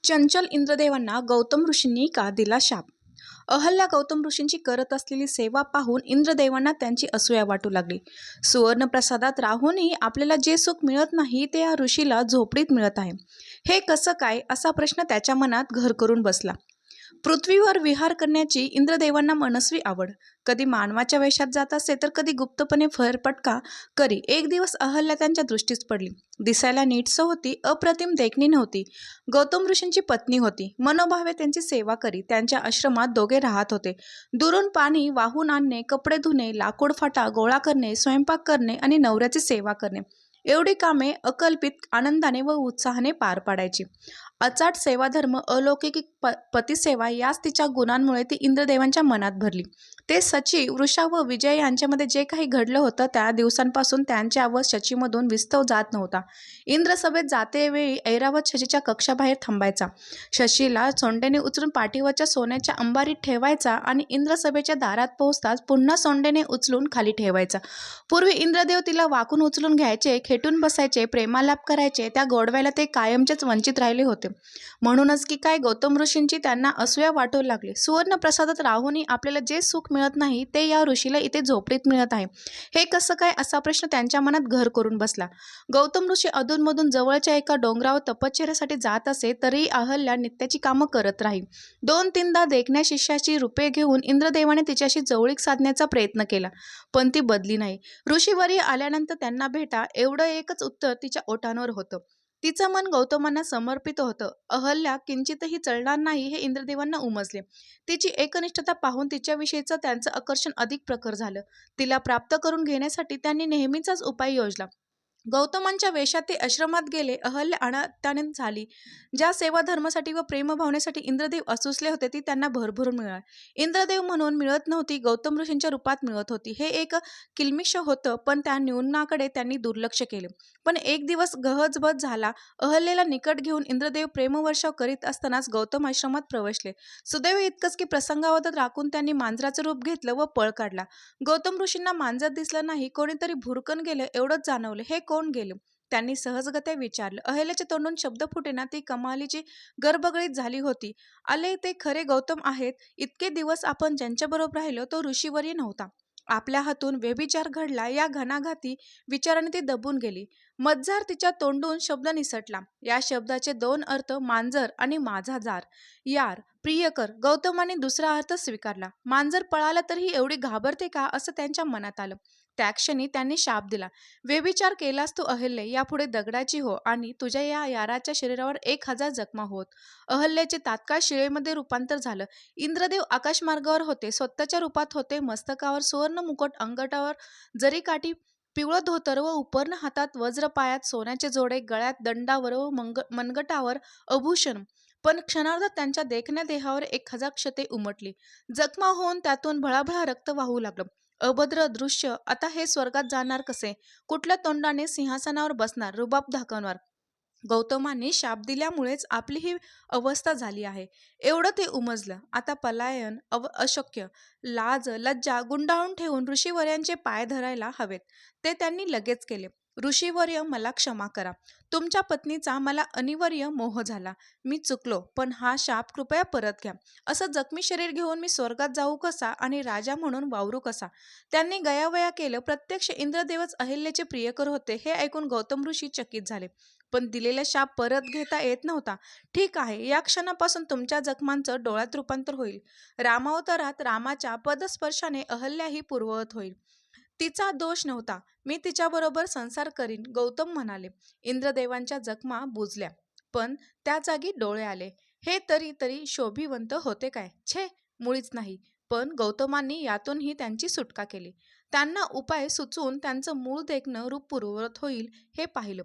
चंचल इंद्रदेवांना गौतम ऋषींनी का दिला शाप? अहल्या गौतम ऋषींची करत असलेली सेवा पाहून इंद्रदेवांना त्यांची असूया वाटू लागली. सुवर्णप्रसादात राहूनही आपल्याला जे सुख मिळत नाही ते या ऋषीला झोपडीत मिळत आहे. हे कसं काय, असा प्रश्न त्याच्या मनात घर करून बसला. पृथ्वीवर विहार करण्याची इंद्रदेवांना मनस्वी आवड. कधी मानवाच्या वेशात जात असे तर कधी गुप्तपणे फेरफटका करी. एक दिवस अहल्या त्यांच्या दृष्टीस पडली. दिसायला नीटसं होती, अप्रतिम देखणी नव्हती. गौतम ऋषींची पत्नी होती. मनोभावे त्यांची सेवा करी. त्यांच्या आश्रमात दोघे राहत होते. दुरून पाणी वाहून आणणे, कपडे धुणे, लाकूड फाटा गोळा करणे, स्वयंपाक करणे आणि नवऱ्याची सेवा करणे, एवढी कामे अकल्पित आनंदाने व उत्साहाने पार पाडायची. अचाट सेवाधर्म, अलौकिक पतिसेवा याच तिच्या गुणांमुळे ती इंद्रदेवांच्या मनात भरली. ते शची, वृषा व विजय यांच्यामध्ये जे काही घडलं होतं त्या दिवसांपासून त्यांच्या व शचीमधून विस्तव जात नव्हता. इंद्रसभेत जातेवेळी ऐरावत शचीच्या कक्षाबाहेर थांबायचा. शशीला सोंडेने उचलून पाठीवरच्या सोन्याच्या अंबारीत ठेवायचा आणि इंद्रसभेच्या दारात पोहोचताच पुन्हा सोंडेने उचलून खाली ठेवायचा. पूर्वी इंद्रदेव तिला वाकून उचलून घ्यायचे, खेटून बसायचे, प्रेमालाप करायचे. त्या गोडव्याला ते कायमचेच वंचित राहिले होते. म्हणूनच की काय गौतम ऋषींची त्यांना असूया वाटू लागली. सुवर्ण प्रसादात राहूनही आपल्याला जे सुख मिळत नाही ते या ऋषीला इथे झोपडीत मिळत आहे. हे कसं काय, असा प्रश्न त्यांच्या मनात घर करून बसला. गौतम ऋषी अधूनमधून जवळच्या एका डोंगरावर तपश्चर्यासाठी जात असे तरीही अहल्या नित्याची कामं करत राही. 2-3दा देखण्या शिष्याची रूपे घेऊन इंद्रदेवाने तिच्याशी जवळीक साधण्याचा प्रयत्न केला, पण ती बदली नाही. ऋषीवर्य आल्यानंतर त्यांना भेटा, एवढं एकच उत्तर तिच्या ओठांवर होतं. तिचं मन गौतमांना समर्पित होतं. अहल्या किंचितही चळणार नाही हे इंद्रदेवांना उमजले. तिची एकनिष्ठता पाहून तिच्याविषयीचं त्यांचं आकर्षण अधिक प्रखर झालं. तिला प्राप्त करून घेण्यासाठी त्यांनी नेहमीचाच उपाय योजला. गौतमांच्या वेशात ते आश्रमात गेले. अहल्या अनात्यानंद झाली. ज्या सेवाधर्मासाठी व प्रेमभावनेसाठी इंद्रदेव असूसले होते ती त्यांना भरभरून मिळाली. इंद्रदेव म्हणून मिळत नव्हती, गौतम ऋषींच्या रूपात मिळत होती. हे एक किल्मिष होतं, पण त्या न्यूनाकडे त्यांनी दुर्लक्ष केले. पण एक दिवस गहजबज झाला. अहल्येला निकट घेऊन इंद्रदेव प्रेमवर्षाव करीत असतानाच गौतम आश्रमात प्रवेशले. सुदैव इतकंच की प्रसंगावधान राखून त्यांनी मांजराचं रूप घेतलं व पळ काढला. गौतम ऋषींना मांजर दिसलं नाही, कोणीतरी भुरकन गेलं एवढंच जाणवलं. हे कोण गेलं? त्यांनी सहजगत्या विचारलं. अहल्याच्या तोंडून शब्द फुटेना. ती कमालीची गर्भगळीत झाली होती. आले ते खरे गौतम आहेत. इतके दिवस आपण ज्यांच्याबरोबर राहिलो तो ऋषीवर्य नव्हता. आपल्या हातून व्यभिचार घडला, या घणाघाती विचाराने ती दबून गेली. मज्जार तिच्या तोंडून शब्द निसटला. या शब्दाचे 2 अर्थ, मांजर आणि माझा जार. यार, प्रियकर. गौतमाने दुसरा अर्थ स्वीकारला. मांजर पळालं तरीही एवढी घाबरते का, असं त्यांच्या मनात आलं. त्या क्षणी त्यांनी शाप दिला. व्यभिचार केलास तू अहल्ये, यापुढे दगडाची हो आणि तुझ्या या याराच्या शरीरावर 1000 जखमा होत. अहल्येचे तात्काळ शिळेमध्ये रूपांतर झालं. इंद्रदेव आकाशमार्गावर होते, स्वतःच्या रूपात होते. मस्तकावर सुवर्ण मुकुट, अंगठावर जरीकाठी, पिवळं धोतर व उपर्ण हातात वज्र, पायात सोन्याचे जोडे, गळ्यात, दंडावर व मनगटावर आभूषण. पण क्षणार्धात त्यांच्या देखण्या देहावर 1000 क्षते उमटली. जखमा होऊन त्यातून भळाभळा रक्त वाहू लागलं. अभद्र दृश्य. आता हे स्वर्गात जाणार कसे? कुठल्या तोंडाने सिंहासनावर बसणार, रुबाब दाखवणार? गौतमांनी शाप दिल्यामुळेच आपली ही अवस्था झाली आहे, एवढं ते उमजलं. आता पलायन अशक्य. लाज लज्जा गुंडाळून ठेवून ऋषीवर्यांचे पाय धरायला हवेत. ते त्यांनी लगेच केले. ऋषीवर्य, मला क्षमा करा. तुमच्या पत्नीचा मला अनिवार्य मोह झाला. मी चुकलो, पण हा शाप कृपया परत घ्या. असं जखमी शरीर घेऊन मी स्वर्गात जाऊ कसा आणि राजा म्हणून वावरू कसा? त्यांनी गयावया केलं. प्रत्यक्ष इंद्रदेवच अहल्येचे प्रियकर होते हे ऐकून गौतम ऋषी चकित झाले. पण दिलेला शाप परत घेता येत नव्हता. ठीक आहे, या क्षणापासून तुमच्या जखमांचं डोळ्यात रूपांतर होईल. रामावतारात रामाच्या पदस्पर्शाने अहल्याही पूर्ववत होईल. तिचा दोष नव्हता. मी तिच्याबरोबर संसार करीन, गौतम म्हणाले. इंद्रदेवांच्या जखमा बुजल्या, पण त्या जागी डोळे आले. हे तरी शोभिवंत होते काय? छे, मुळीच नाही. पण गौतमांनी यातूनही त्यांची सुटका केली. त्यांना उपाय सुचवून त्यांचं मूळ देखणं रूप पूर्ववत होईल हे पाहिलं.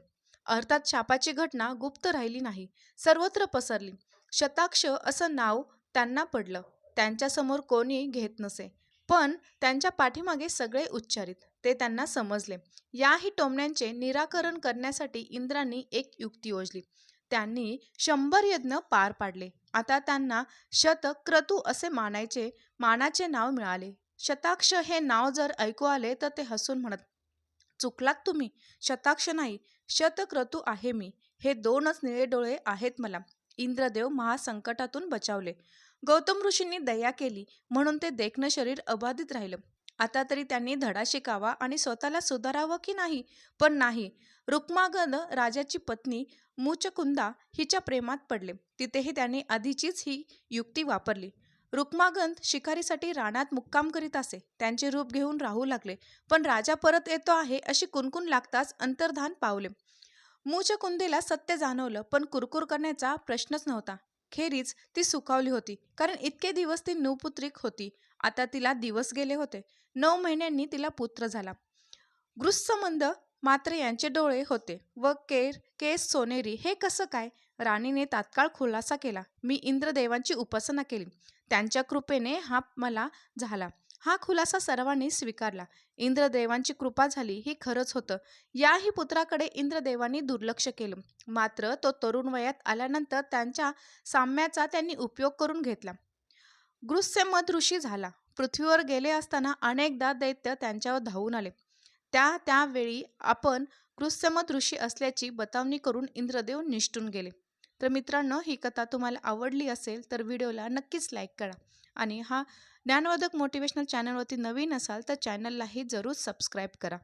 अर्थात शापाची घटना गुप्त राहिली नाही, सर्वत्र पसरली. शताक्ष असं नाव त्यांना पडलं. त्यांच्यासमोर कोणी घेत नसे, पण त्यांच्या पाठीमागे सगळे उच्चारित. ते त्यांना समजले. याही टोमण्यांचे निराकरण करण्यासाठी इंद्रांनी एक युक्ती योजली. त्यांनी 100 यज्ञ पार पाडले. आता त्यांना शतक्रतू असे मानाचे नाव मिळाले. शताक्ष हे नाव जर ऐकू आले तर ते हसून म्हणत, चुकलात तुम्ही. शताक्ष नाही, शतक्रतू आहे मी. हे 2च निळे डोळे आहेत मला. इंद्रदेव महासंकटातून बचावले. गौतम ऋषींनी दया केली म्हणून ते देखणं शरीर अबाधित राहिलं. आता तरी त्यांनी धडा शिकावा आणि स्वतःला सुधारावं की नाही? पण नाही. रुक्मांगद राजाची पत्नी मुचकुंदा हिच्या प्रेमात पडले. तिथेही त्यांनी आधीचीच ही युक्ती वापरली. रुक्मांगद शिकारीसाठी रानात मुक्काम करीत असे. त्यांचे रूप घेऊन राहू लागले. पण राजा परत येतो आहे अशी कुणकुण लागताच अंतर्धान पावले. मुचकुंदेला सत्य जाणवलं, पण कुरकुर करण्याचा प्रश्नच नव्हता. खेरीज ती सुखावली होती, कारण इतके दिवस ती नपुत्रिक होती. आता तिला दिवस गेले होते. 9 महिन्यांनी तिला पुत्र झाला. गृत्समंद मात्र यांचे डोळे होते व केस सोनेरी. हे कसं काय? राणीने तात्काळ खुलासा केला. मी इंद्रदेवांची उपासना केली. त्यांच्या कृपेने हा मला झाला. हा खुलासा सर्वांनी स्वीकारला. इंद्रदेवांची कृपा झाली ही खरंच होतं. याही पुत्राकडे इंद्रदेवांनी दुर्लक्ष केलं. मात्र तो तरुण वयात आल्यानंतर त्यांच्या साम्याचा त्यांनी उपयोग करून घेतला. गृत्समंद ऋषी झाला. पृथ्वीवर गेले असताना अनेकदा दैत्य त्यांच्यावर धावून आले. त्यावेळी आपण गृत्समंद ऋषी असल्याची बतावणी करून इंद्रदेव निष्ठून गेले. तर मित्रांनो, ही कथा तुम्हाला आवडली असेल तर व्हिडिओला नक्कीच लाईक करा आणि हा ज्ञानवर्धक मोटिवेशनल चॅनलवरती नवीन असाल तर चॅनललाही जरूर सबस्क्राईब करा.